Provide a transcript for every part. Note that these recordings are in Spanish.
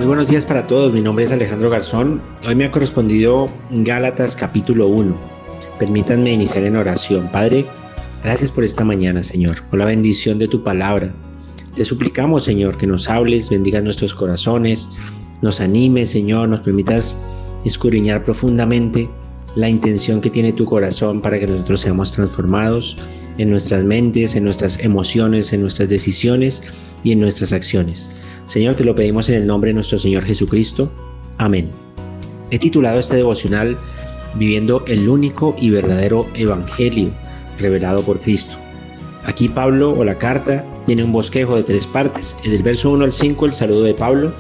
Muy buenos días para todos, mi nombre es Alejandro Garzón. Hoy me ha correspondido Gálatas capítulo 1. Permítanme iniciar en oración. Padre, gracias por esta mañana, Señor, por la bendición de tu palabra. Te suplicamos, Señor, que nos hables, bendigas nuestros corazones, nos animes, Señor, nos permitas escudriñar profundamente la intención que tiene tu corazón para que nosotros seamos transformados en nuestras mentes, en nuestras emociones, en nuestras decisiones y en nuestras acciones. Señor, te lo pedimos en el nombre de nuestro Señor Jesucristo. Amén. He titulado este devocional Viviendo el único y verdadero Evangelio revelado por Cristo. Aquí Pablo, o la carta, tiene un bosquejo de 3 partes. Del verso 1 al 5, el saludo de Pablo.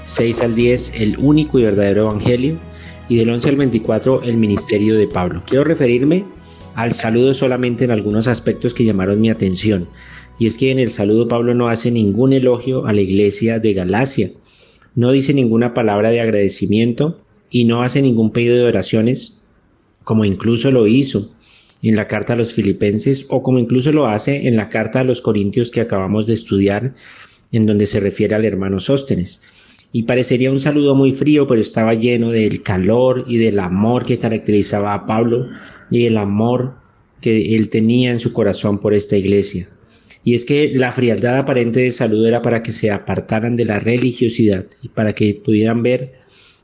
6 al 10, el único y verdadero Evangelio. Y del 11 al 24, el ministerio de Pablo. Quiero referirme al saludo solamente en algunos aspectos que llamaron mi atención. Y es que en el saludo Pablo no hace ningún elogio a la iglesia de Galacia. No dice ninguna palabra de agradecimiento y no hace ningún pedido de oraciones, como incluso lo hizo en la carta a los Filipenses o como incluso lo hace en la carta a los Corintios que acabamos de estudiar, en donde se refiere al hermano Sóstenes. Y parecería un saludo muy frío, pero estaba lleno del calor y del amor que caracterizaba a Pablo y el amor que él tenía en su corazón por esta iglesia. Y es que la frialdad aparente del saludo era para que se apartaran de la religiosidad y para que pudieran ver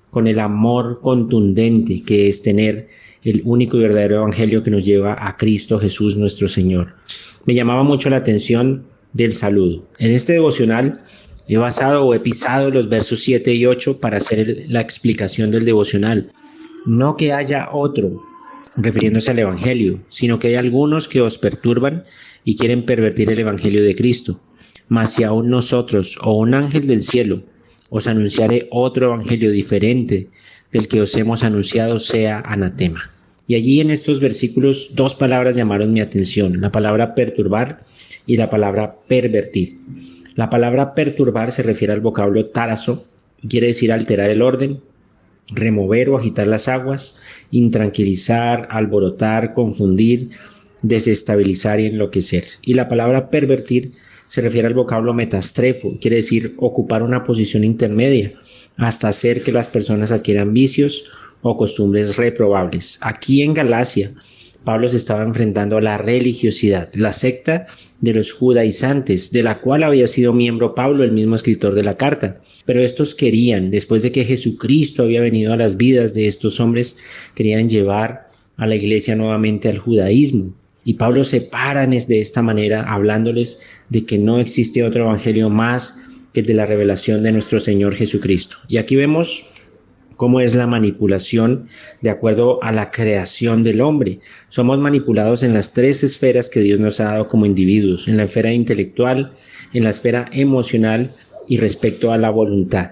con el amor contundente que es tener el único y verdadero evangelio que nos lleva a Cristo Jesús nuestro Señor. Me llamaba mucho la atención del saludo. En este devocional he pisado los versos 7 y 8 para hacer la explicación del devocional. No que haya otro, refiriéndose al evangelio, sino que hay algunos que os perturban y quieren pervertir el evangelio de Cristo. Mas si aún nosotros o un ángel del cielo os anunciare otro evangelio diferente del que os hemos anunciado, sea anatema. Y allí en estos versículos 2 palabras llamaron mi atención, la palabra perturbar y la palabra pervertir. La palabra perturbar se refiere al vocablo tarazo, quiere decir alterar el orden, remover o agitar las aguas, intranquilizar, alborotar, confundir, desestabilizar y enloquecer. Y la palabra pervertir se refiere al vocablo metastrefo, quiere decir ocupar una posición intermedia, hasta hacer que las personas adquieran vicios o costumbres reprobables. Aquí en Galacia, Pablo se estaba enfrentando a la religiosidad, la secta de los judaizantes, de la cual había sido miembro Pablo, el mismo escritor de la carta. Pero estos querían, después de que Jesucristo había venido a las vidas de estos hombres, querían llevar a la iglesia nuevamente al judaísmo. Y Pablo se para de esta manera, hablándoles de que no existe otro evangelio más que el de la revelación de nuestro Señor Jesucristo. Y aquí vemos cómo es la manipulación de acuerdo a la creación del hombre. Somos manipulados en las 3 esferas que Dios nos ha dado como individuos, en la esfera intelectual, en la esfera emocional y respecto a la voluntad.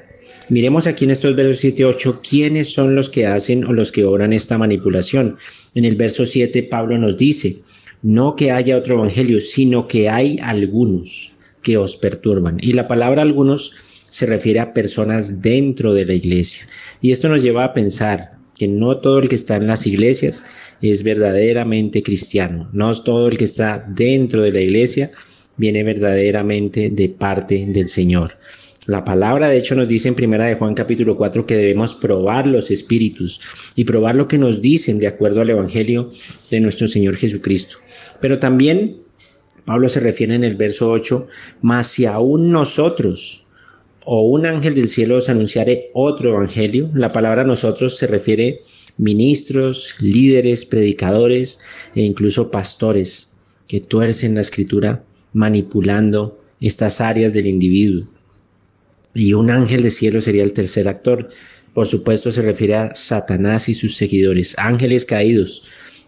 Miremos aquí en estos versos 7 y 8 quiénes son los que hacen o los que obran esta manipulación. En el verso 7 Pablo nos dice, no que haya otro evangelio, sino que hay algunos que os perturban. Y la palabra algunos se refiere a personas dentro de la iglesia. Y esto nos lleva a pensar que no todo el que está en las iglesias es verdaderamente cristiano. No todo el que está dentro de la iglesia viene verdaderamente de parte del Señor. La palabra de hecho nos dice en 1 de Juan capítulo 4 que debemos probar los espíritus y probar lo que nos dicen de acuerdo al evangelio de nuestro Señor Jesucristo. Pero también Pablo se refiere en el verso 8, mas si aún nosotros o un ángel del cielo os anunciare otro evangelio. La palabra nosotros se refiere ministros, líderes, predicadores e incluso pastores que tuercen la escritura manipulando estas áreas del individuo. Y un ángel del cielo sería el tercer actor. Por supuesto se refiere a Satanás y sus seguidores, ángeles caídos,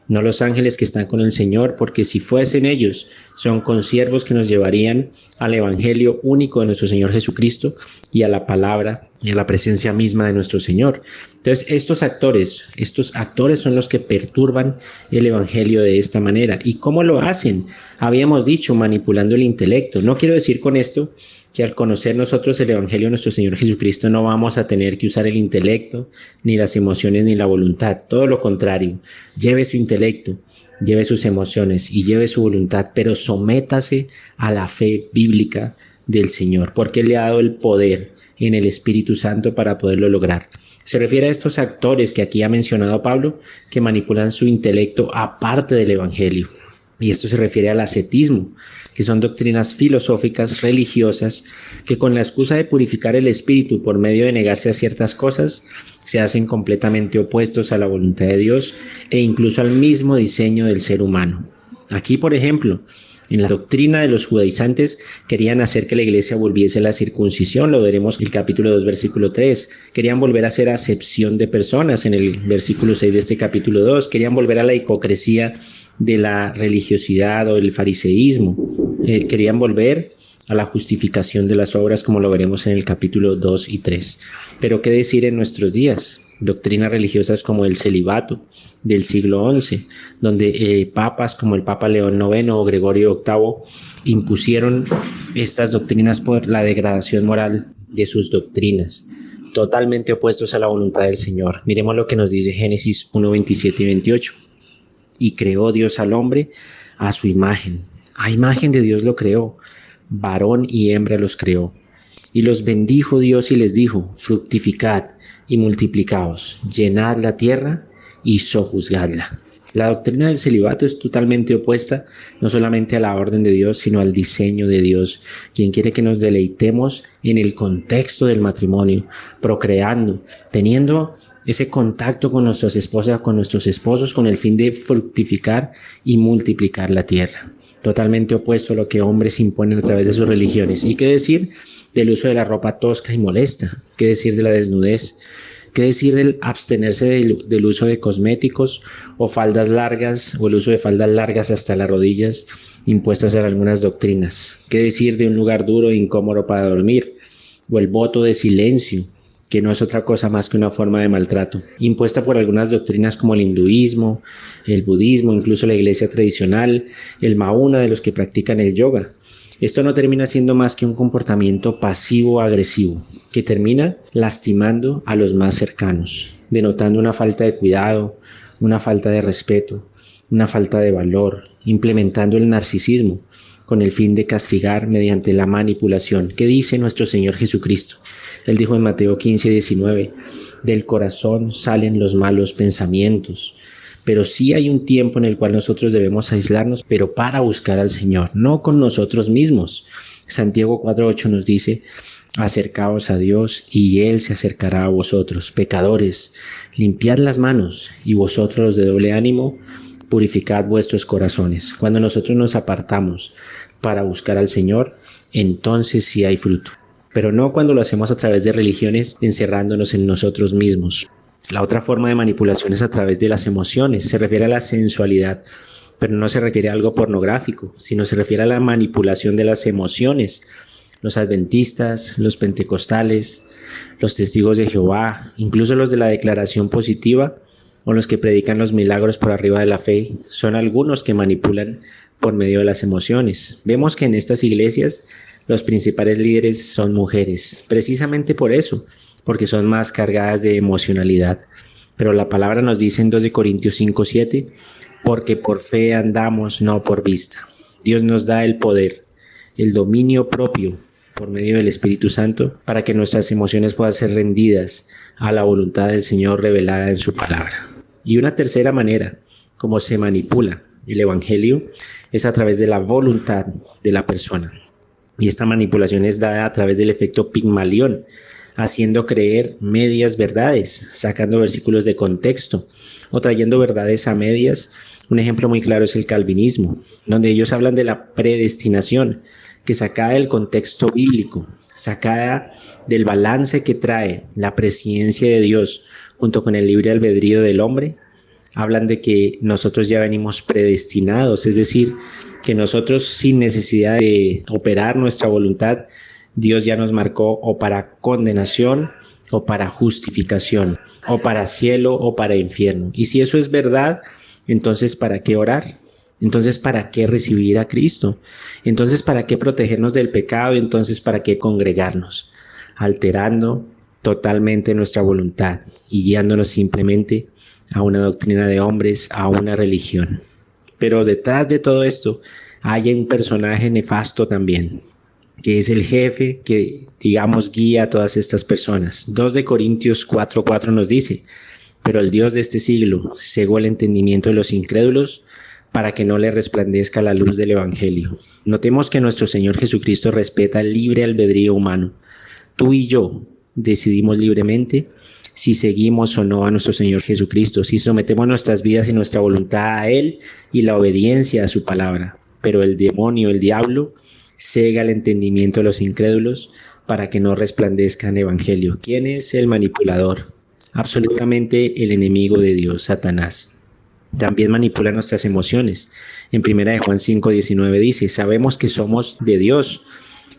no los ángeles que están con el Señor, porque si fuesen ellos, son consiervos que nos llevarían al evangelio único de nuestro Señor Jesucristo y a la palabra y a la presencia misma de nuestro Señor. Entonces estos actores son los que perturban el evangelio de esta manera. ¿Y cómo lo hacen? Habíamos dicho, manipulando el intelecto. No quiero decir con esto que al conocer nosotros el evangelio de nuestro Señor Jesucristo no vamos a tener que usar el intelecto, ni las emociones, ni la voluntad. Todo lo contrario, lleve su intelecto, lleve sus emociones y lleve su voluntad, pero sométase a la fe bíblica del Señor, porque Él le ha dado el poder en el Espíritu Santo para poderlo lograr. Se refiere a estos actores que aquí ha mencionado Pablo, que manipulan su intelecto aparte del Evangelio. Y esto se refiere al ascetismo, que son doctrinas filosóficas, religiosas, que con la excusa de purificar el espíritu por medio de negarse a ciertas cosas, se hacen completamente opuestos a la voluntad de Dios e incluso al mismo diseño del ser humano. Aquí, por ejemplo, en la doctrina de los judaizantes querían hacer que la iglesia volviese a la circuncisión, lo veremos en el capítulo 2, versículo 3. Querían volver a hacer acepción de personas en el versículo 6 de este capítulo 2. Querían volver a la hipocresía de la religiosidad o el fariseísmo. Querían volver a la justificación de las obras, como lo veremos en el capítulo 2 y 3. Pero ¿qué decir en nuestros días? Doctrinas religiosas como el celibato del siglo XI, donde papas como el Papa León IX o Gregorio VIII impusieron estas doctrinas por la degradación moral de sus doctrinas, totalmente opuestos a la voluntad del Señor. Miremos lo que nos dice Génesis 1, 27 y 28. Y creó Dios al hombre a su imagen. A imagen de Dios lo creó, varón y hembra los creó. Y los bendijo Dios y les dijo: fructificad y multiplicaos, llenad la tierra y sojuzgadla. La doctrina del celibato es totalmente opuesta no solamente a la orden de Dios, sino al diseño de Dios, quien quiere que nos deleitemos en el contexto del matrimonio, procreando, teniendo ese contacto con nuestras esposas, con nuestros esposos, con el fin de fructificar y multiplicar la tierra. Totalmente opuesto a lo que hombres imponen a través de sus religiones. ¿Y qué decir del uso de la ropa tosca y molesta? ¿Qué decir de la desnudez? ¿Qué decir del abstenerse del uso de cosméticos o faldas largas, o el uso de faldas largas hasta las rodillas impuestas en algunas doctrinas? ¿Qué decir de un lugar duro e incómodo para dormir? O el voto de silencio, que no es otra cosa más que una forma de maltrato, impuesta por algunas doctrinas como el hinduismo, el budismo, incluso la iglesia tradicional, el Mahuna de los que practican el yoga. Esto no termina siendo más que un comportamiento pasivo-agresivo, que termina lastimando a los más cercanos, denotando una falta de cuidado, una falta de respeto, una falta de valor, implementando el narcisismo con el fin de castigar mediante la manipulación. ¿Qué dice nuestro Señor Jesucristo? Él dijo en Mateo 15:19, del corazón salen los malos pensamientos. Pero sí hay un tiempo en el cual nosotros debemos aislarnos, pero para buscar al Señor, no con nosotros mismos. Santiago 4:8 nos dice: acercaos a Dios y Él se acercará a vosotros. Pecadores, limpiad las manos, y vosotros los de doble ánimo, purificad vuestros corazones. Cuando nosotros nos apartamos para buscar al Señor, entonces sí hay fruto. Pero no cuando lo hacemos a través de religiones, encerrándonos en nosotros mismos. La otra forma de manipulación es a través de las emociones. Se refiere a la sensualidad, pero no se refiere a algo pornográfico, sino se refiere a la manipulación de las emociones. Los adventistas, los pentecostales, los testigos de Jehová, incluso los de la declaración positiva o los que predican los milagros por arriba de la fe, son algunos que manipulan por medio de las emociones. Vemos que en estas iglesias los principales líderes son mujeres, precisamente por eso, porque son más cargadas de emocionalidad. Pero la palabra nos dice en 2 Corintios 5:7, porque por fe andamos, no por vista. Dios nos da el poder, el dominio propio por medio del Espíritu Santo para que nuestras emociones puedan ser rendidas a la voluntad del Señor revelada en su palabra. Y una tercera manera como se manipula el Evangelio es a través de la voluntad de la persona. Y esta manipulación es dada a través del efecto Pigmalión, haciendo creer medias verdades, sacando versículos de contexto o trayendo verdades a medias. Un ejemplo muy claro es el calvinismo, donde ellos hablan de la predestinación, que sacada del contexto bíblico, sacada del balance que trae la presciencia de Dios junto con el libre albedrío del hombre, hablan de que nosotros ya venimos predestinados, es decir, que nosotros sin necesidad de operar nuestra voluntad, Dios ya nos marcó o para condenación o para justificación, o para cielo o para infierno. Y si eso es verdad, entonces ¿para qué orar? Entonces ¿para qué recibir a Cristo? Entonces ¿para qué protegernos del pecado? Entonces ¿para qué congregarnos? Alterando totalmente nuestra voluntad y guiándonos simplemente a una doctrina de hombres, a una religión. Pero detrás de todo esto hay un personaje nefasto también, que es el jefe que, digamos, guía a todas estas personas. 2 de Corintios 4:4 nos dice: pero el Dios de este siglo cegó el entendimiento de los incrédulos para que no le resplandezca la luz del Evangelio. Notemos que nuestro Señor Jesucristo respeta el libre albedrío humano. Tú y yo decidimos libremente si seguimos o no a nuestro Señor Jesucristo, si sometemos nuestras vidas y nuestra voluntad a Él y la obediencia a su palabra. Pero el demonio, el diablo, cega el entendimiento de los incrédulos para que no resplandezcan el Evangelio. ¿Quién es el manipulador? Absolutamente el enemigo de Dios, Satanás. También manipula nuestras emociones. En 1 Juan 5:19 dice: sabemos que somos de Dios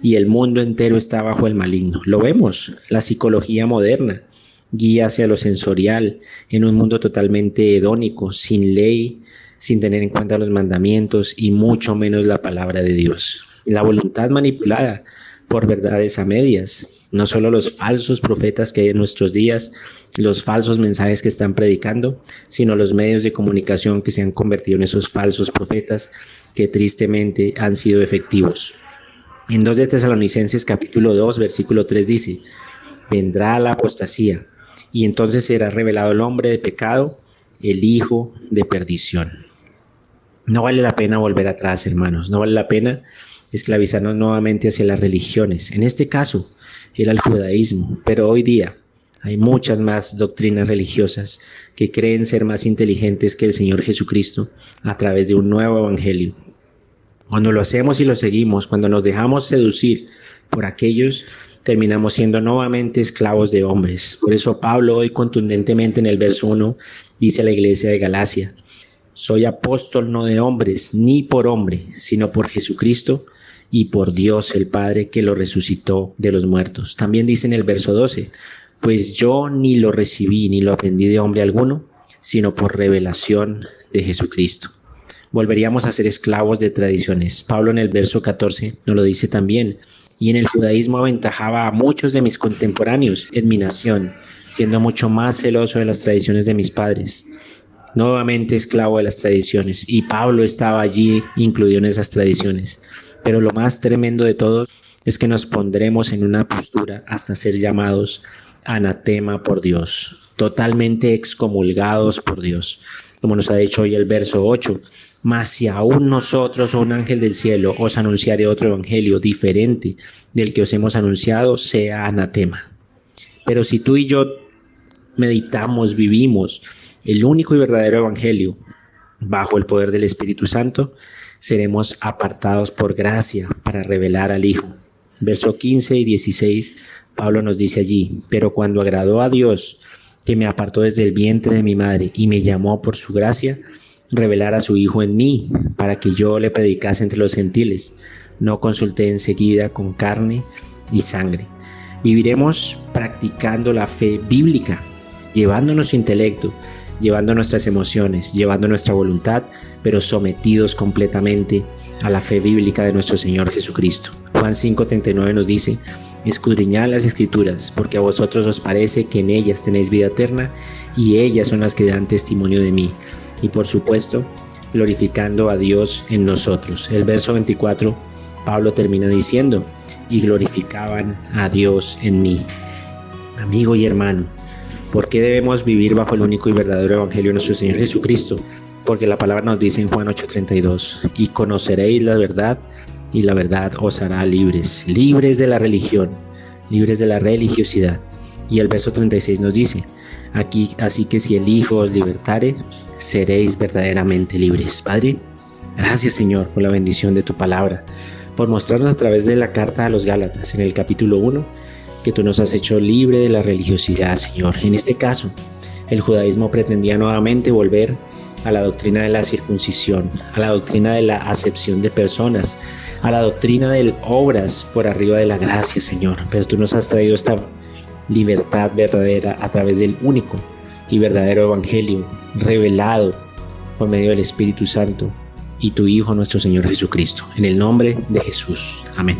y el mundo entero está bajo el maligno. Lo vemos, la psicología moderna guía hacia lo sensorial en un mundo totalmente hedónico, sin ley, sin tener en cuenta los mandamientos y mucho menos la palabra de Dios. La voluntad manipulada por verdades a medias. No solo los falsos profetas que hay en nuestros días, los falsos mensajes que están predicando, sino los medios de comunicación que se han convertido en esos falsos profetas que tristemente han sido efectivos. En 2 de Tesalonicenses capítulo 2, versículo 3 dice: vendrá la apostasía y entonces será revelado el hombre de pecado, el hijo de perdición. No vale la pena volver atrás, hermanos, no vale la pena esclavizarnos nuevamente hacia las religiones. En este caso era el judaísmo, pero hoy día hay muchas más doctrinas religiosas que creen ser más inteligentes que el Señor Jesucristo a través de un nuevo evangelio. Cuando lo hacemos y lo seguimos, cuando nos dejamos seducir por aquellos, terminamos siendo nuevamente esclavos de hombres. Por eso Pablo hoy contundentemente en el verso 1 dice a la iglesia de Galacia: soy apóstol no de hombres, ni por hombre, sino por Jesucristo y por Dios el Padre que lo resucitó de los muertos. También dice en el verso 12: pues yo ni lo recibí ni lo aprendí de hombre alguno, sino por revelación de Jesucristo. Volveríamos a ser esclavos de tradiciones. Pablo en el verso 14 nos lo dice también: y en el judaísmo aventajaba a muchos de mis contemporáneos en mi nación, siendo mucho más celoso de las tradiciones de mis padres. Nuevamente esclavo de las tradiciones, y Pablo estaba allí incluido en esas tradiciones. Pero lo más tremendo de todo es que nos pondremos en una postura hasta ser llamados anatema por Dios, totalmente excomulgados por Dios, como nos ha dicho hoy el verso 8. Mas si aún nosotros o un ángel del cielo os anunciare otro evangelio diferente del que os hemos anunciado, sea anatema. Pero si tú y yo meditamos, vivimos el único y verdadero evangelio bajo el poder del Espíritu Santo, seremos apartados por gracia para revelar al Hijo. Verso 15 y 16, Pablo nos dice allí: pero cuando agradó a Dios, que me apartó desde el vientre de mi madre y me llamó por su gracia, revelar a su Hijo en mí, para que yo le predicase entre los gentiles, no consulté enseguida con carne y sangre. Viviremos practicando la fe bíblica, llevando nuestro intelecto, llevando nuestras emociones, llevando nuestra voluntad, pero sometidos completamente a la fe bíblica de nuestro Señor Jesucristo. Juan 5:39 nos dice: escudriñad las Escrituras, porque a vosotros os parece que en ellas tenéis vida eterna, y ellas son las que dan testimonio de mí. Y por supuesto, glorificando a Dios en nosotros. El verso 24, Pablo termina diciendo: y glorificaban a Dios en mí. Amigo y hermano, ¿por qué debemos vivir bajo el único y verdadero evangelio de nuestro Señor Jesucristo? Porque la palabra nos dice en Juan 8:32: y conoceréis la verdad, y la verdad os hará libres, libres de la religión, libres de la religiosidad. Y el verso 36 nos dice: aquí, así que si el Hijo os libertare, seréis verdaderamente libres. Padre, gracias Señor por la bendición de tu palabra, por mostrarnos a través de la carta a los Gálatas en el capítulo 1 que tú nos has hecho libre de la religiosidad, Señor. En este caso, el judaísmo pretendía nuevamente volver a la doctrina de la circuncisión, a la doctrina de la acepción de personas, a la doctrina de obras por arriba de la gracia, Señor. Pero tú nos has traído esta libertad verdadera a través del único y verdadero evangelio revelado por medio del Espíritu Santo y tu Hijo nuestro Señor Jesucristo. En el nombre de Jesús. Amén.